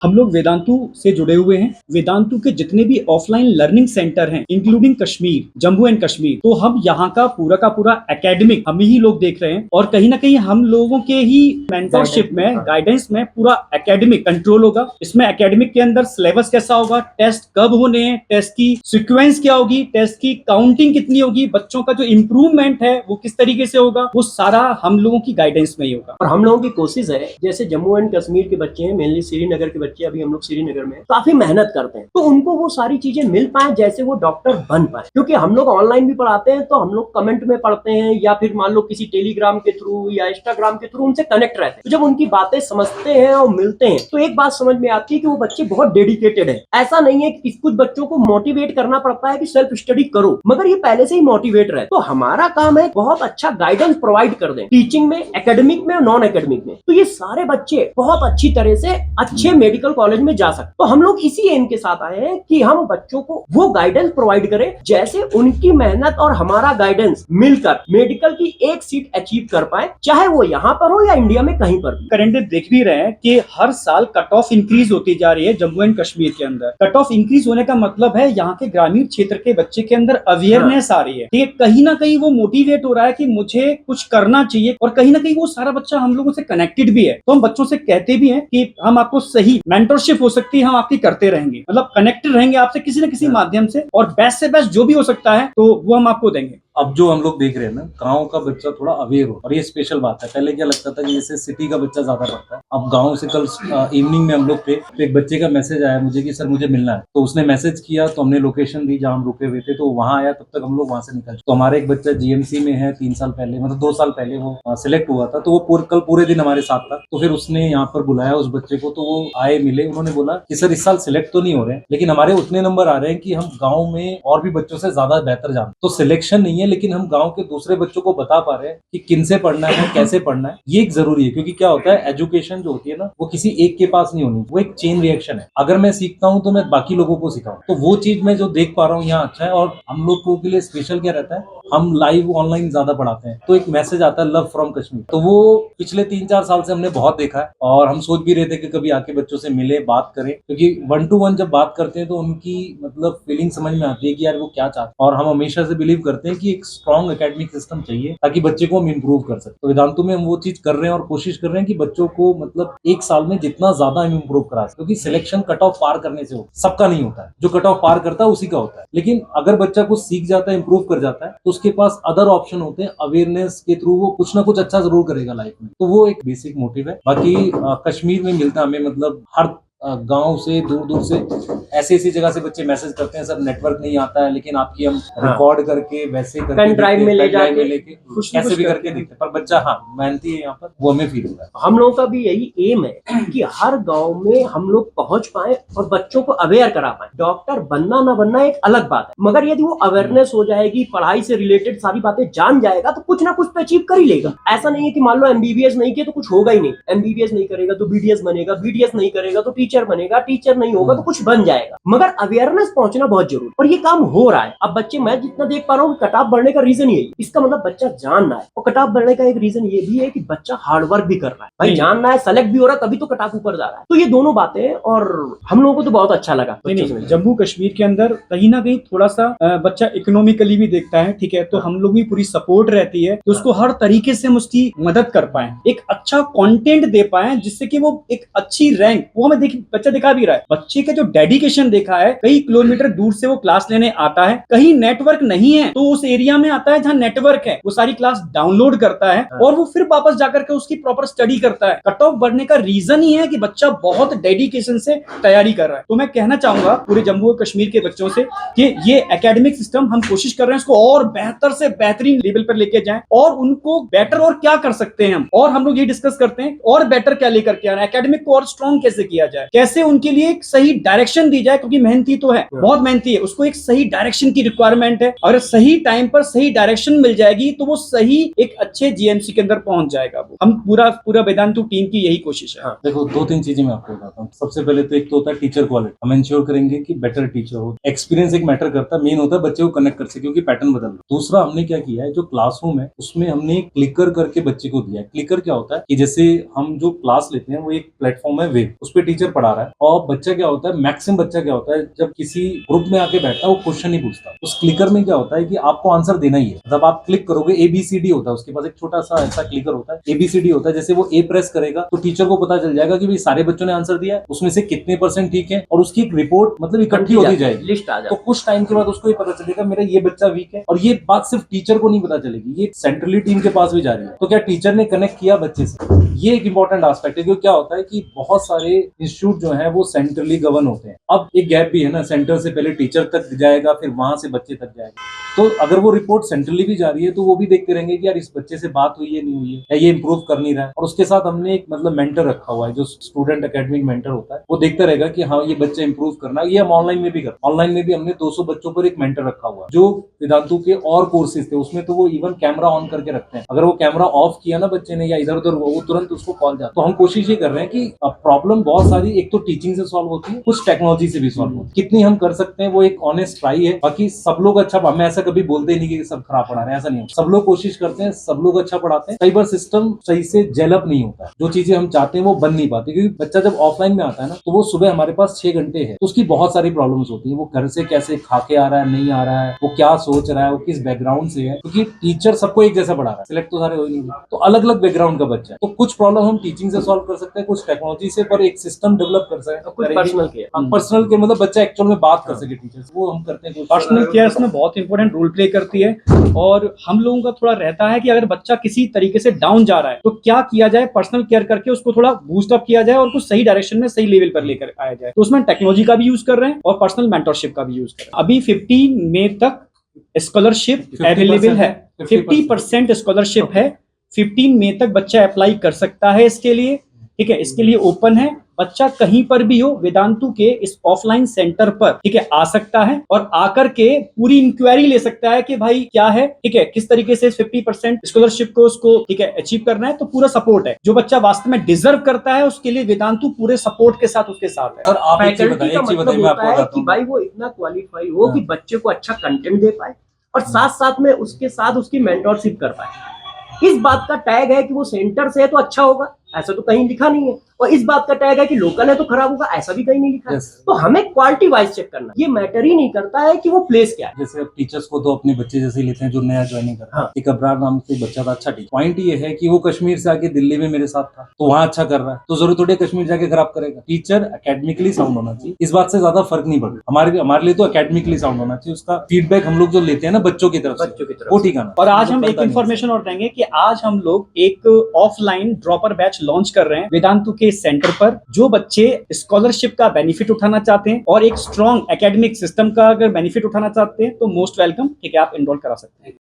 हम लोग वेदांतु से जुड़े हुए हैं। वेदांतु के जितने भी ऑफलाइन लर्निंग सेंटर हैं, इंक्लूडिंग कश्मीर, जम्मू एंड कश्मीर, तो हम यहाँ का पूरा एकेडमिक हम ही लोग देख रहे हैं और कहीं ना कहीं हम लोगों के ही मेंटरशिप में, गाइडेंस में पूरा एकेडमिक कंट्रोल होगा। इसमें एकेडमिक के अंदर सिलेबस कैसा होगा, टेस्ट कब होने हैं, टेस्ट की सीक्वेंस क्या होगी, टेस्ट की काउंटिंग कितनी होगी, बच्चों का जो इम्प्रूवमेंट है वो किस तरीके से होगा, वो सारा हम लोगों की गाइडेंस में ही होगा। और हम लोगों की कोशिश है, जैसे जम्मू एंड कश्मीर के बच्चे हैं, मेनली श्रीनगर के बच्चे, अभी हम लोग श्रीनगर में काफी मेहनत करते हैं, तो उनको वो सारी चीजें मिल पाए जैसे वो डॉक्टर बन पाए। क्योंकि हम लोग ऑनलाइन भी पढ़ाते हैं, तो हम लोग कमेंट में पढ़ते हैं या फिर मान लो किसी टेलीग्राम के थ्रू या इंस्टाग्राम के थ्रू उनसे कनेक्ट रहते हैं। तो जब उनकी बातें समझते हैं और मिलते हैं तो एक बात समझ में आती है कि वो बच्चे बहुत डेडिकेटेड है। ऐसा नहीं है कि कुछ बच्चों को मोटिवेट करना पड़ता है कि सेल्फ स्टडी करो, मगर ये पहले से ही मोटिवेट रहे। तो हमारा काम है बहुत अच्छा गाइडेंस प्रोवाइड कर दें, टीचिंग में, एकेडमिक में और नॉन एकेडमिक में। तो ये सारे बच्चे बहुत अच्छी तरह से अच्छे मेडिकल कॉलेज में जा सकते। तो हम लोग इसी एम के साथ आए हैं कि हम बच्चों को वो गाइडेंस प्रोवाइड करें जैसे उनकी मेहनत और हमारा गाइडेंस मिलकर मेडिकल की एक सीट अचीव कर पाए, चाहे वो यहाँ पर हो या इंडिया में कहीं पर भी। करेंट देख भी रहे हैं कि हर साल कट ऑफ इंक्रीज होती जा रही है जम्मू एंड कश्मीर के अंदर। कट ऑफ इंक्रीज होने का मतलब है यहाँ के ग्रामीण क्षेत्र के बच्चे के अंदर अवेयरनेस आ रही है, ठीक है। कहीं ना कहीं वो मोटिवेट हो रहा है कि मुझे कुछ करना चाहिए, और कहीं ना कहीं वो सारा बच्चा हम लोगों से कनेक्टेड भी है। तो हम बच्चों से कहते भी हैं कि हम आपको सही मेंटरशिप हो सकती है, हम आपकी करते रहेंगे, मतलब कनेक्टेड रहेंगे आपसे किसी न किसी माध्यम से, और बेस्ट से बेस्ट जो भी हो सकता है तो वो हम आपको देंगे। अब जो हम लोग देख रहे हैं ना, गांव का बच्चा थोड़ा अवेयर हो, और ये स्पेशल बात है। पहले क्या लगता था कि जैसे सिटी का बच्चा ज्यादा पढ़ता है, अब गांव से कल इवनिंग में हम लोग थे तो एक बच्चे का मैसेज आया मुझे कि सर मुझे मिलना है। तो उसने मैसेज किया, तो हमने लोकेशन दी जहाँ हम रुके हुए थे, तो वहाँ आया, तब तक हम लोग वहाँ से निकल। तो हमारा एक बच्चा जीएमसी में है, 3 साल पहले, मतलब 2 साल पहले वो सिलेक्ट हुआ था, तो वो कल पूरे दिन हमारे साथ था। तो फिर उसने यहाँ पर बुलाया उस बच्चे को, तो वो आए, मिले, उन्होंने बोला कि सर इस साल सिलेक्ट तो नहीं हो रहे हैं, लेकिन हमारे उतने नंबर आ रहे हैं कि हम गाँव में और भी बच्चों से ज्यादा बेहतर जानते। तो सिलेक्शन नहीं है, लेकिन हम गाँव के दूसरे बच्चों को बता पा रहे हैं कि किन से पढ़ना है, कैसे पढ़ना है। ये एक जरूरी है, क्योंकि क्या होता है, एजुकेशन जो होती है ना, वो किसी एक के पास नहीं होनी, वो एक चेन रिएक्शन है। अगर मैं सीखता हूँ तो मैं बाकी लोगों को सिखाऊं, तो वो चीज मैं जो देख पा रहा हूँ यहाँ अच्छा है। और हम लोगों के लिए स्पेशल क्या रहता है, हम लाइव ऑनलाइन ज्यादा पढ़ाते हैं, तो एक मैसेज आता है लव फ्रॉम कश्मीर, तो वो पिछले 3-4 साल से हमने बहुत देखा है। और हम सोच भी रहे थे कि कभी आके बच्चों से मिले, बात करें, क्योंकि 1 to 1 जब बात करते हैं तो उनकी मतलब फीलिंग समझ में आती है कि यार वो क्या चाहते हैं। और हम हमेशा से बिलीव करते हैं कि एक स्ट्रॉन्ग एकेडमिक सिस्टम चाहिए ताकि बच्चे को हम इम्प्रूव कर सकते। तो वेदांतु में हम वो चीज कर रहे हैं और कोशिश कर रहे हैं कि बच्चों को मतलब 1 साल में जितना ज्यादा हम इम्प्रूव करा सकते, क्योंकि सिलेक्शन कट ऑफ पार करने से होता है, सबका नहीं होता है। जो कट ऑफ पार करता है उसी का होता है, लेकिन अगर बच्चा कुछ सीख जाता है, इंप्रूव कर जाता है, तो उसके पास अदर ऑप्शन होते हैं। अवेयरनेस के थ्रू वो कुछ ना कुछ अच्छा जरूर करेगा लाइफ में। तो वो एक बेसिक मोटिव है। बाकी कश्मीर में मिलता हमें, मतलब हर गांव से, दूर दूर से, ऐसी जगह से बच्चे मैसेज करते हैं, सर नेटवर्क नहीं आता है, लेकिन आपकी हम रिकॉर्ड करके वैसे करके पेन ड्राइव में ले जाके लेके कैसे भी करके देखते हैं, पर बच्चा हाँ मेहनती है यहाँ पर, वो हमें फील होता है। हम लोगों का भी यही एम है कि हर गांव में हम लोग पहुंच पाए और बच्चों को अवेयर करा पाए। डॉक्टर बनना ना बनना एक अलग बात है, मगर यदि वो अवेयरनेस हो जाएगी, पढ़ाई से रिलेटेड सारी बातें जान जाएगा, तो कुछ ना कुछ तो अचीव कर ही लेगा। ऐसा नहीं है कि मान लो एमबीबीएस नहीं किया तो कुछ होगा ही नहीं, एमबीबीएस नहीं करेगा तो बीडीएस बनेगा, बीडीएस नहीं करेगा तो टीचर बनेगा, टीचर नहीं होगा तो कुछ बन जाएगा। मगर अवेयरनेस पहुंचना बहुत जरूरी, और ये काम हो रहा है। अब बच्चे, मैं जितना देख पा रहा हूँ, कट ऑफ बढ़ने का रीजन यही, इसका मतलब बच्चा जान रहा है। और कट ऑफ बढ़ने का एक रीजन ये भी है कि बच्चा हार्डवर्क भी कर रहा है, भाई जान रहा है, सेलेक्ट भी हो रहा है, तभी तो कट ऑफ ऊपर जा रहा है। तो ये दोनों बातें, और हम लोगों को तो बहुत अच्छा लगा। नहीं, जम्मू कश्मीर के अंदर कहीं ना कहीं थोड़ा सा बच्चा इकोनॉमिकली भी देखता है, ठीक है, तो हम लोग भी पूरी सपोर्ट रहती है कि उसको हर तरीके से हम उसकी मदद कर पाए, एक अच्छा कंटेंट दे पाए, जिससे कि वो एक अच्छी रैंक, वो हमें बच्चा दिखा भी रहा है। बच्चे का जो डेडिकेशन देखा है, कई किलोमीटर दूर से वो क्लास लेने आता है, कहीं नेटवर्क नहीं है तो उस एरिया में आता है जहाँ नेटवर्क है, वो सारी क्लास डाउनलोड करता है और वो फिर वापस जाकर के उसकी प्रॉपर स्टडी करता है। कट ऑफ बढ़ने का रीजन ही है कि बच्चा बहुत डेडिकेशन से तैयारी कर रहा है। तो मैं कहना चाहूंगा पूरे जम्मू और कश्मीर के बच्चों से कि ये एकेडमिक सिस्टम हम कोशिश कर रहे हैं इसको और बेहतर से बेहतरीन लेवल पर लेके जाएं, और उनको बेटर और क्या कर सकते हैं हम लोग ये डिस्कस करते हैं, और बेटर क्या लेकर के आना, एकेडमिक को और स्ट्रॉन्ग कैसे किया जाए, कैसे उनके लिए एक सही डायरेक्शन दी जाए, क्योंकि मेहनती तो है, बहुत मेहनती है, उसको एक सही डायरेक्शन की रिक्वायरमेंट है। अगर सही टाइम पर सही डायरेक्शन मिल जाएगी तो वो सही एक अच्छे जीएमसी के अंदर पहुंच जाएगा। वो हम पूरा वेदांतु टीम की यही कोशिश है। देखो 2-3 चीजें मैं आपको बताता हूँ। सबसे पहले तो एक तो होता है टीचर क्वालिटी, हम इंश्योर करेंगे कि बेटर टीचर हो। एक्सपीरियंस एक मैटर करता है, मेन होता है बच्चे को कनेक्ट कर सके, क्योंकि पैटर्न बदल रहा है। दूसरा हमने क्या किया है, जो क्लासरूम है उसमें हमने क्लिकर करके बच्चे को दिया है। क्लिकर क्या होता है कि जैसे हम जो क्लास लेते हैं वो एक प्लेटफॉर्म है वेब, उस पर टीचर पढ़ा रहा है और बच्चा क्या होता है, मैक्सिमम बच्चा क्या होता है जब किसी ग्रुप में आके बैठता है वो क्वेश्चन नहीं पूछता। उस क्लिकर में क्या होता है कि आपको आंसर देना ही है। जब आप क्लिक करोगे ABCD होता है, उसके पास एक छोटा सा ऐसा क्लिकर होता है, ABCD होता है। जैसे वो A प्रेस करेगा तो टीचर को पता चल जाएगा कि भाई सारे बच्चों ने आंसर दिया है, उसमें से कितने % ठीक है, और उसकी एक रिपोर्ट मतलब इकट्ठी होती जाएगी, लिस्ट आ तो जाए। कुछ टाइम के बाद उसको ये पता चलेगा मेरा ये बच्चा वीक है। और ये बात सिर्फ टीचर को नहीं पता चलेगी, ये सेंट्रली टीम के पास भी जा रही है। तो क्या टीचर ने कनेक्ट किया बच्चे से, ये एक इंपॉर्टेंट एस्पेक्ट है। क्योंकि क्या होता है कि बहुत सारे इंस्टीट्यूट जो है वो सेंट्रली गवर्न होते हैं। अब एक गैप भी है ना, सेंटर से पहले टीचर तक जाएगा, फिर वहां से बच्चे तक जाएगा। तो अगर वो रिपोर्ट सेंट्रली भी जा रही है तो वो भी देखते रहेंगे कि यार इस बच्चे से बात हुई है नहीं हुई है, या ये इंप्रूव कर नहीं रहा है। और उसके साथ हमने एक मतलब मेंटर रखा हुआ है, जो स्टूडेंट एकेडमिक मेंटर होता है, वो देखता रहेगा कि हाँ ये बच्चा इंप्रूव करना है। ये हम ऑनलाइन में भी करते हैं। ऑनलाइन में भी हमने 200 बच्चों पर एक मेंटर रखा हुआ है। जो वेदांतु के और कोर्सेज थे उसमें तो वो इवन कैमरा ऑन करके रखते हैं। अगर वो कैमरा ऑफ किया ना बच्चे ने या इधर उधर वो तुरंत उसको कॉल जाता है। तो हम कोशिश ये कर रहे हैं कि प्रॉब्लम बहुत सारी एक तो टीचिंग से सॉल्व होती है, कुछ टेक्नोलॉजी से भी सॉल्व होती है। कितनी हम कर सकते हैं वो एक ऑनेस्ट ट्राई है। बाकी सब लोग अच्छा, मैं ऐसा कभी बोलते ही नहीं कि सब खराब पढ़ा रहे हैं, ऐसा नहीं होता। सब लोग कोशिश करते हैं, सब लोग अच्छा पढ़ाते हैं। कई बार सिस्टम सही से जेलअप नहीं होता है, जो चीजें हम चाहते हैं वो बन नहीं पाती। क्योंकि बच्चा जब ऑफलाइन में आता है ना तो वो सुबह हमारे पास 6 घंटे है, तो उसकी बहुत सारी प्रॉब्लम्स होती है। वो घर से कैसे खा के आ रहा है, नहीं आ रहा है, वो क्या सोच रहा है, वो किस बैकग्राउंड से है। क्योंकि टीचर सबको एक जैसा पढ़ा रहा है, सिलेक्ट तो सारे हो ही नहीं, तो अलग अलग बैकग्राउंड का बच्चा है। तो कुछ प्रॉब्लम हम टीचिंग से सॉल्व कर सकते हैं, कुछ टेक्नोलॉजी से, पर एक सिस्टम डेवलप कर सकते हैं। कुछ पर्सनल केयर, पर्सनल के मतलब बच्चा एक्चुअल में बात कर सके टीचर से, वो हम करते हैं। पर्सनल केयर इसमें बहुत इंपॉर्टेंट रोल प्ले करती है। और हम लोगों का थोड़ा रहता है कि अगर बच्चा किसी तरीके से डाउन जा रहा है तो क्या किया जाए, पर्सनल केयर करके उसको थोड़ा बूस्ट अप किया जाए और कुछ सही डायरेक्शन में सही लेवल पर लेकर आया जाए। तो उसमें टेक्नोलॉजी का भी यूज कर रहे हैं और पर्सनल मेंटरशिप का भी यूज कर रहे हैं। अभी 15 मई तक स्कॉलरशिप अवेलेबल है, 50% स्कॉलरशिप है। 15 मई तक बच्चा अप्लाई कर सकता है इसके लिए, ठीक है। इसके लिए ओपन है, बच्चा कहीं पर भी हो वेदांतु के इस ऑफलाइन सेंटर पर, ठीक है, आ सकता है और आकर के पूरी इंक्वायरी ले सकता है कि भाई क्या है, ठीक है, किस तरीके से 50% स्कॉलरशिप को उसको, ठीक है, अचीव करना है। तो पूरा सपोर्ट है। जो बच्चा वास्तव में डिजर्व करता है उसके लिए वेदांतु पूरे सपोर्ट के साथ उसके साथ है। और आप एक चीज फैकल्टी बताइए, का एक चीज मतलब बताइए, मैं होता आपको है बताता कि हूँ। भाई वो इतना क्वालिफाई हो कि बच्चे को अच्छा कंटेंट दे पाए और साथ साथ में उसके साथ उसकी मेंटरशिप कर पाए। इस बात का टैग है कि वो सेंटर से है तो अच्छा होगा, ऐसा तो कहीं लिखा नहीं है। और इस बात का टैग है कि लोकल है तो खराब होगा, ऐसा भी कहीं नहीं लिखा है। Yes. तो हमें क्वालिटी वाइज चेक करना, ये मैटर ही नहीं करता है कि वो प्लेस क्या है। जैसे अब टीचर्स को तो अपने बच्चे जैसे ही लेते हैं जो नया ज्वाइनिंग करता है। हाँ। एक अब्रार नाम से बच्चा था, अच्छा टीचर। पॉइंट ये है कि वो कश्मीर से आके दिल्ली में मेरे साथ था, तो वहाँ अच्छा कर रहा है, तो जरूर थोड़ी कश्मीर जाके खराब करेगा। टीचर एकेडमिकली साउंड होना चाहिए, इस बात से ज्यादा फर्क नहीं पड़ता। हमारे लिए तो एकेडमिकली साउंड होना चाहिए। उसका फीडबैक हम लोग जो लेते हैं ना बच्चों की तरफ से, वो ठीक है ना। और आज हम एक इंफॉर्मेशन और देंगे कि आज हम लोग एक ऑफलाइन ड्रॉपर बैच लॉन्च कर रहे हैं वेदांतु के सेंटर पर। जो बच्चे स्कॉलरशिप का बेनिफिट उठाना चाहते हैं और एक स्ट्रॉन्ग एकेडमिक सिस्टम का अगर बेनिफिट उठाना चाहते हैं तो मोस्ट वेलकम, ठीक है, आप एनरोल करा सकते हैं।